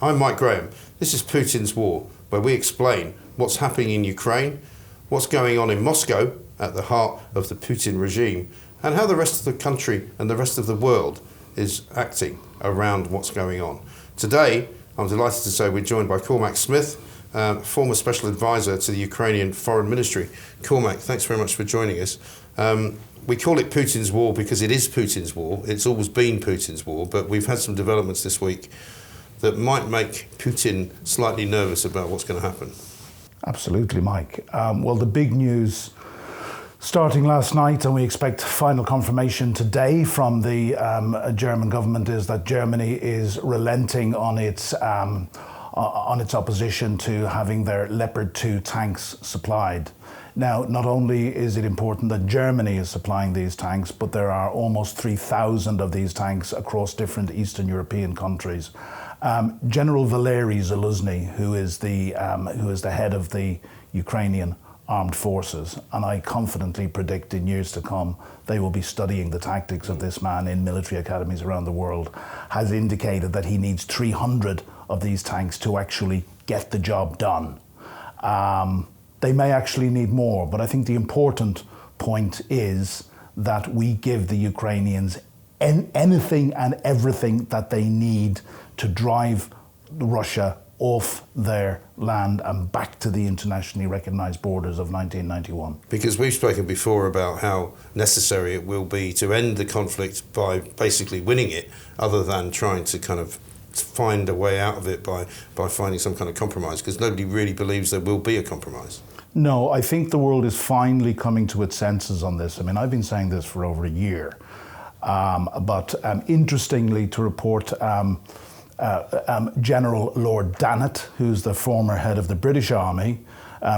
I'm Mike Graham. This is Putin's War, where we explain what's happening in Ukraine, what's going on in Moscow at the heart of the Putin regime, and how the rest of the country and the rest of the world is acting around what's going on. Today, I'm delighted to say we're joined by Cormac Smith, former special advisor to the Ukrainian Foreign Ministry. Cormac, thanks very much for joining us. We call it Putin's War because it is Putin's war. It's always been Putin's war, but we've had some developments this week that might make Putin slightly nervous about what's going to happen. Absolutely, Mike. Well, the big news starting last night, and we expect final confirmation today from the German government, is that Germany is relenting on its opposition to having their Leopard 2 tanks supplied. Now, not only is it important that Germany is supplying these tanks, but there are almost 3,000 of these tanks across different Eastern European countries. General Valery Zaluzny, who is the head of the Ukrainian Armed Forces, and I confidently predict in years to come they will be studying the tactics of this man in military academies around the world, has indicated that he needs 300 of these tanks to actually get the job done. They may actually need more, but I think the important point is that we give the Ukrainians anything and everything that they need to drive Russia off their land and back to the internationally recognised borders of 1991. Because we've spoken before about how necessary it will be to end the conflict by basically winning it, other than trying to kind of find a way out of it by finding some kind of compromise, because nobody really believes there will be a compromise. No, I think the world is finally coming to its senses on this. I mean, I've been saying this for over a year. But interestingly to report, General Lord Dannatt, who's the former head of the British Army,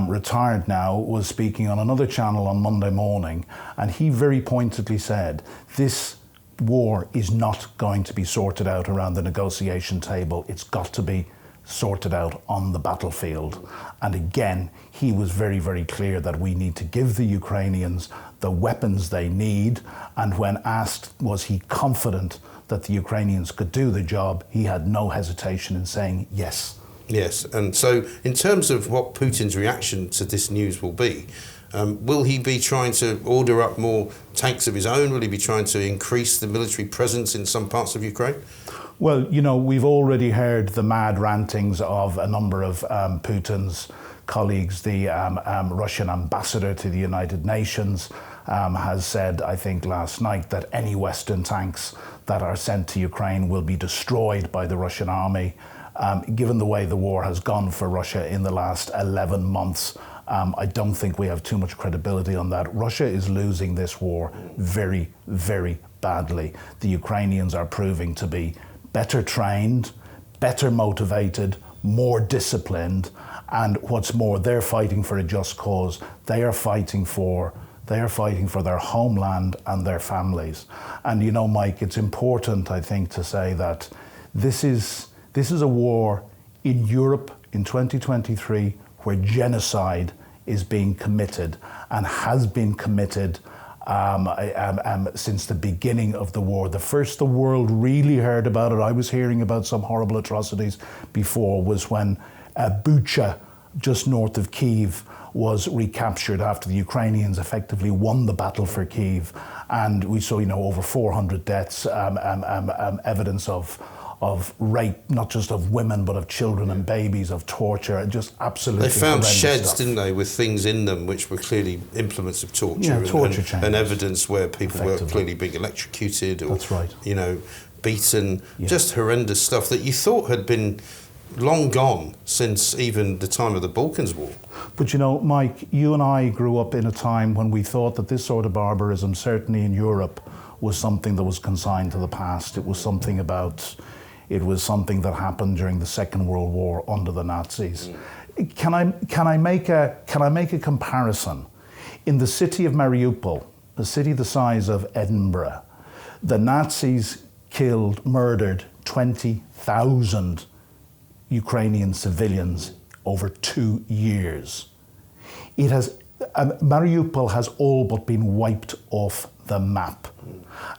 retired now, was speaking on another channel on Monday morning, and he very pointedly said, this war is not going to be sorted out around the negotiation table. It's got to be sorted out on the battlefield. And again, he was very, very clear that we need to give the Ukrainians the weapons they need. And when asked, was he confident that the Ukrainians could do the job, he had no hesitation in saying yes. Yes, and so in terms of what Putin's reaction to this news will be, will he be trying to order up more tanks of his own? Will he be trying to increase the military presence in some parts of Ukraine? Well, you know, we've already heard the mad rantings of a number of Putin's colleagues. The Russian ambassador to the United Nations has said, I think last night, that any Western tanks that are sent to Ukraine will be destroyed by the Russian army. Given the way the war has gone for Russia in the last 11 months, I don't think we have too much credibility on that. Russia is losing this war very, very badly. The Ukrainians are proving to be better trained, better motivated, more disciplined, and what's more, they're fighting for a just cause. They are fighting for their homeland and their families. And you know, Mike, it's important, I think, to say that this is a war in Europe in 2023 where genocide is being committed and has been committed since the beginning of the war. The first the world really heard about it, I was hearing about some horrible atrocities before, was when Bucha, just north of Kyiv, was recaptured after the Ukrainians effectively won the battle for Kyiv. And we saw, you know, over 400 deaths, evidence of rape, not just of women, but of children and babies, of torture, just absolutely They found sheds, stuff. didn't they, with things in them which were clearly implements of torture, and evidence where people were clearly being electrocuted or, that's right, you know, beaten, just horrendous stuff that you thought had been long gone since even the time of the Balkans War. But you know, Mike, you and I grew up in a time when we thought that this sort of barbarism, certainly in Europe, was something that was consigned to the past. It was something that happened during the Second World War under the Nazis. Can I make a comparison? In the city of Mariupol, a city the size of Edinburgh, the Nazis murdered 20,000 Ukrainian civilians over 2 years. Mariupol has all but been wiped off the map.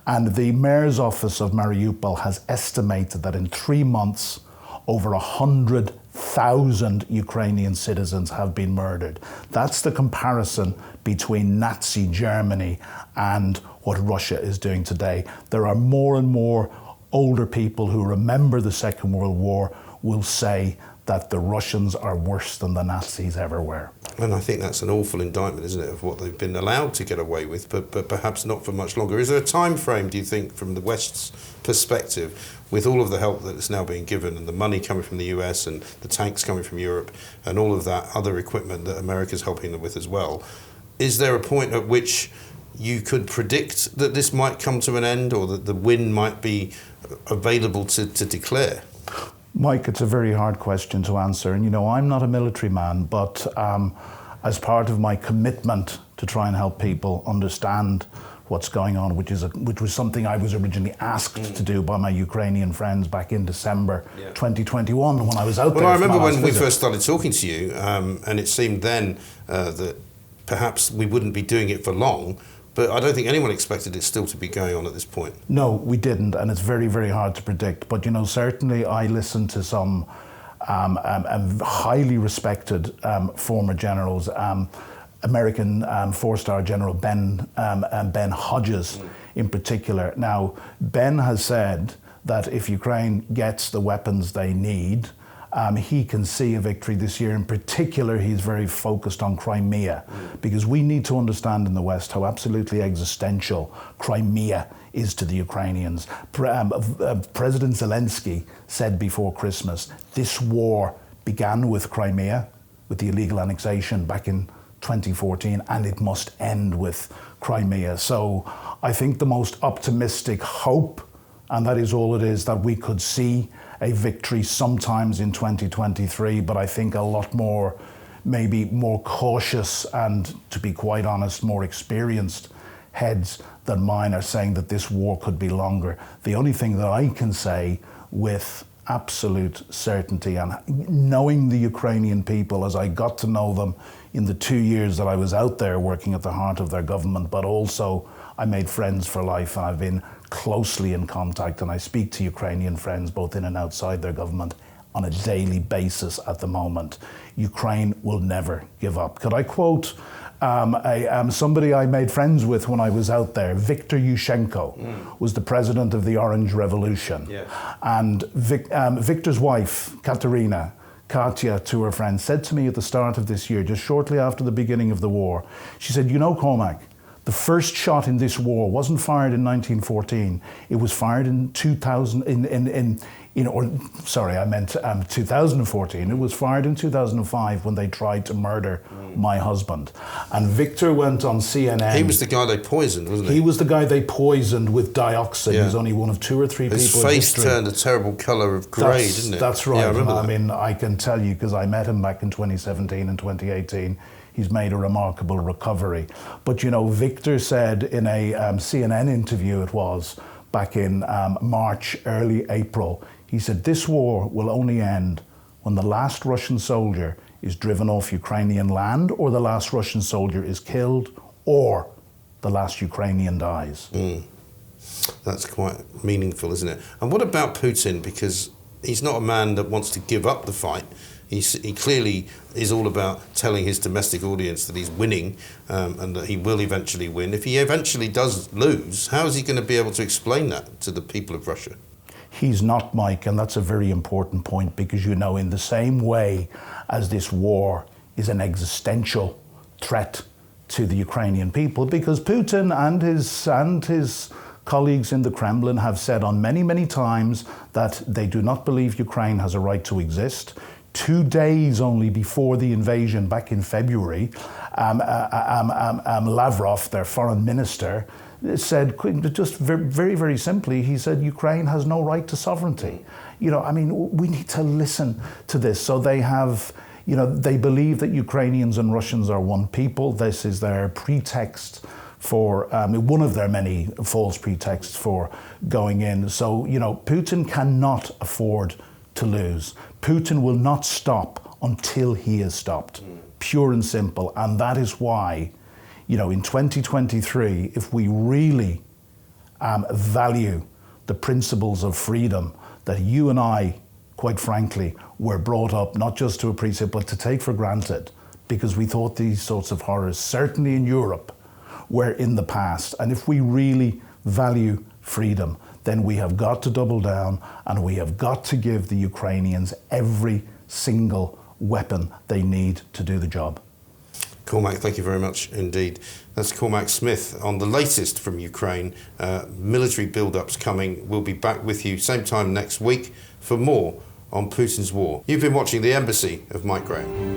And the mayor's office of Mariupol has estimated that in 3 months, over 100,000 Ukrainian citizens have been murdered. That's the comparison between Nazi Germany and what Russia is doing today. There are more and more older people who remember the Second World War will say that the Russians are worse than the Nazis ever were. And I think that's an awful indictment, isn't it, of what they've been allowed to get away with, but perhaps not for much longer. Is there a time frame, do you think, from the West's perspective, with all of the help that is now being given and the money coming from the US and the tanks coming from Europe and all of that other equipment that America's helping them with as well, is there a point at which you could predict that this might come to an end, or that the win might be available to declare? Mike, it's a very hard question to answer. And, I'm not a military man, but as part of my commitment to try and help people understand what's going on, which was something I was originally asked to do by my Ukrainian friends back in December 2021 when I was out there. Well, I remember when we first started talking to you, and it seemed then that perhaps we wouldn't be doing it for long. But I don't think anyone expected it still to be going on at this point. No, we didn't, and it's very, very hard to predict. But, certainly I listened to some highly respected former generals, American four-star General Ben Hodges in particular. Now, Ben has said that if Ukraine gets the weapons they need, he can see a victory this year. In particular, he's very focused on Crimea, because we need to understand in the West how absolutely existential Crimea is to the Ukrainians. President Zelensky said before Christmas, this war began with Crimea, with the illegal annexation back in 2014, and it must end with Crimea. So I think the most optimistic hope, and that is all it is, that we could see a victory sometimes in 2023, but I think a lot more, maybe more cautious and, to be quite honest, more experienced heads than mine are saying that this war could be longer. The only thing that I can say with absolute certainty, and knowing the Ukrainian people as I got to know them in the 2 years that I was out there working at the heart of their government, but also I made friends for life, and I've been closely in contact, and I speak to Ukrainian friends both in and outside their government on a daily basis at the moment. Ukraine will never give up. Could I quote somebody I made friends with when I was out there? Viktor Yushchenko was the president of the Orange Revolution. Yeah. And Viktor's wife, Katya, to her friend, said to me at the start of this year, just shortly after the beginning of the war, she said, Cormac, the first shot in this war wasn't fired in 1914. It was fired in 2014. It was fired in 2005 when they tried to murder my husband. And Victor went on CNN. He was the guy they poisoned, wasn't he? He was the guy they poisoned with dioxin. Yeah. He's only one of 2 or 3 people. His face turned a terrible colour of grey, didn't it? That's right. Yeah, I remember that. I mean, I can tell you, because I met him back in 2017 and 2018, he's made a remarkable recovery. But, Victor said in a CNN interview, it was back in March, early April, he said, this war will only end when the last Russian soldier is driven off Ukrainian land, or the last Russian soldier is killed, or the last Ukrainian dies. That's quite meaningful, isn't it? And what about Putin? Because he's not a man that wants to give up the fight. He clearly is all about telling his domestic audience that he's winning and that he will eventually win. If he eventually does lose, how is he going to be able to explain that to the people of Russia? He's not, Mike, and that's a very important point, because, in the same way as this war is an existential threat to the Ukrainian people, because Putin and his colleagues in the Kremlin have said on many, many times that they do not believe Ukraine has a right to exist. 2 days only before the invasion back in February, Lavrov, their foreign minister, said, just very, very simply, he said, Ukraine has no right to sovereignty. We need to listen to this. So they have, they believe that Ukrainians and Russians are one people. This is their pretext for, one of their many false pretexts for going in. So, Putin cannot afford to lose. Putin will not stop until he is stopped, pure and simple. And that is why, in 2023, if we really value the principles of freedom that you and I quite frankly, were brought up not just to appreciate, but to take for granted, because we thought these sorts of horrors, certainly in Europe, were in the past. And if we really value freedom, then we have got to double down, and we have got to give the Ukrainians every single weapon they need to do the job. Cormac, thank you very much indeed. That's Cormac Smith on the latest from Ukraine. Military build-ups coming. We'll be back with you same time next week for more on Putin's war. You've been watching The Embassy of Mike Graham.